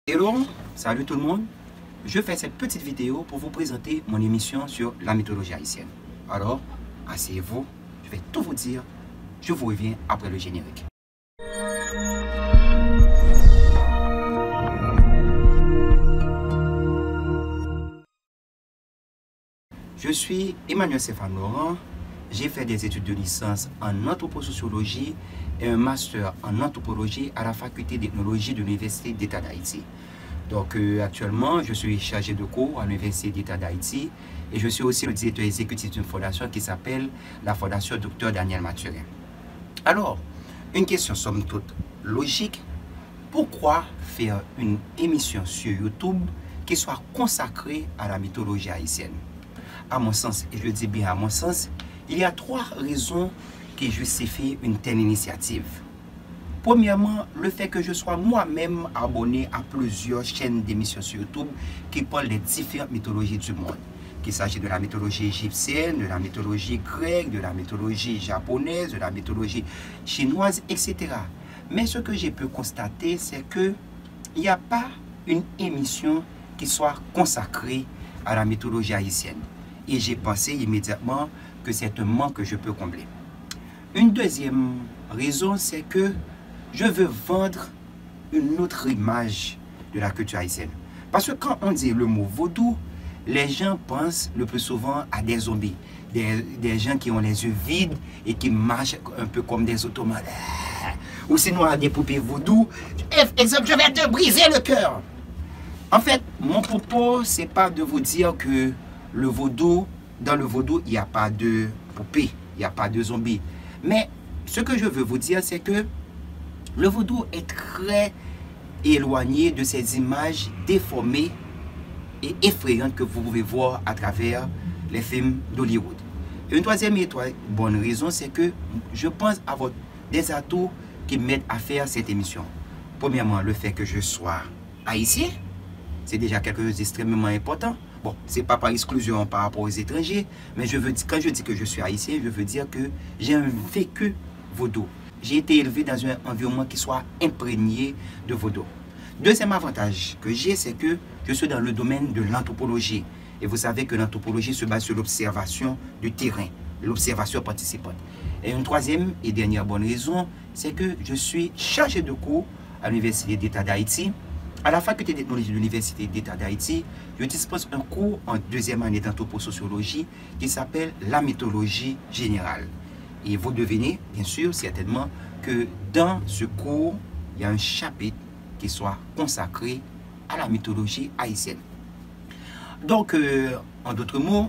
Hello, salut tout le monde. Je fais cette petite vidéo pour vous présenter mon émission sur la mythologie haïtienne. Alors, asseyez-vous, je vais tout vous dire. Je vous reviens après le générique. Je suis Emmanuel Stéphane Laurent. J'ai fait des études de licence en anthroposociologie et un master en anthropologie à la faculté d'ethnologie de l'Université d'État d'Haïti. Donc actuellement, je suis chargé de cours à l'Université d'État d'Haïti et je suis aussi le directeur exécutif d'une fondation qui s'appelle la Fondation Dr Daniel Mathurin. Alors, une question somme toute logique, pourquoi faire une émission sur YouTube qui soit consacrée à la mythologie haïtienne? À mon sens, et je le dis bien à mon sens, il y a trois raisons qui justifient une telle initiative. Premièrement, le fait que je sois moi-même abonné à plusieurs chaînes d'émissions sur YouTube qui parlent des différentes mythologies du monde. Qu'il s'agit de la mythologie égyptienne, de la mythologie grecque, de la mythologie japonaise, de la mythologie chinoise, etc. Mais ce que j'ai pu constater, c'est qu'il n'y a pas une émission qui soit consacrée à la mythologie haïtienne. Et j'ai pensé immédiatement que c'est un manque que je peux combler. Une deuxième raison, c'est que je veux vendre une autre image de la culture haïtienne. Parce que quand on dit le mot vaudou, les gens pensent le plus souvent à des zombies. Des gens qui ont les yeux vides et qui marchent un peu comme des automates. Ou sinon à des poupées vaudou. Exemple, je vais te briser le cœur. En fait, mon propos, c'est pas de vous dire que le vaudou, dans le vaudou, il n'y a pas de poupée, il n'y a pas de zombies. Mais ce que je veux vous dire, c'est que le vaudou est très éloigné de ces images déformées et effrayantes que vous pouvez voir à travers les films d'Hollywood. Et une troisième et bonne raison, c'est que je pense avoir des atouts qui m'aident à faire cette émission. Premièrement, le fait que je sois haïtien, c'est déjà quelque chose d'extrêmement important. Bon, c'est pas par exclusion par rapport aux étrangers, mais quand je dis que je suis haïtien, je veux dire que j'ai un vécu vaudou. J'ai été élevé dans un environnement qui soit imprégné de vaudou. Deuxième avantage que j'ai, c'est que je suis dans le domaine de l'anthropologie. Et vous savez que l'anthropologie se base sur l'observation du terrain, l'observation participante. Et une troisième et dernière bonne raison, c'est que je suis chargé de cours à l'Université d'État d'Haïti. À la faculté d'ethnologie de l'Université d'État d'Haïti, je dispose un cours en deuxième année d'anthroposociologie qui s'appelle la mythologie générale. Et vous devinez, bien sûr, certainement, que dans ce cours, il y a un chapitre qui soit consacré à la mythologie haïtienne. Donc, en d'autres mots,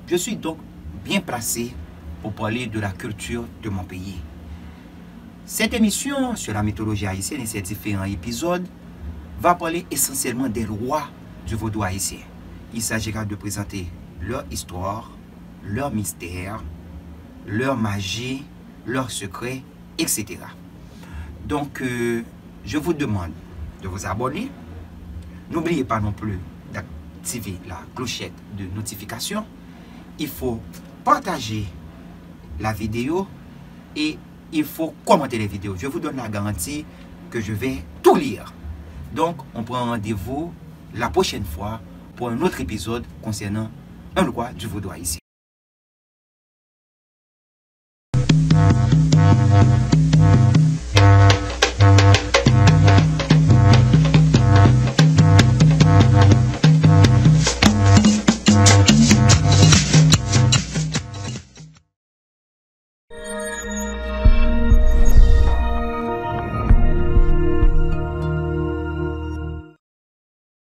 je suis donc bien placé pour parler de la culture de mon pays. Cette émission sur la mythologie haïtienne et ses différents épisodes va parler essentiellement des rois du vaudou haïtien. Il s'agira de présenter leur histoire, leur mystère, leur magie, leurs secrets, etc. Donc, je vous demande de vous abonner. N'oubliez pas non plus d'activer la clochette de notification. Il faut partager la vidéo et il faut commenter les vidéos. Je vous donne la garantie que je vais tout lire. Donc, on prend rendez-vous la prochaine fois pour un autre épisode concernant un roi du vaudou haïtien.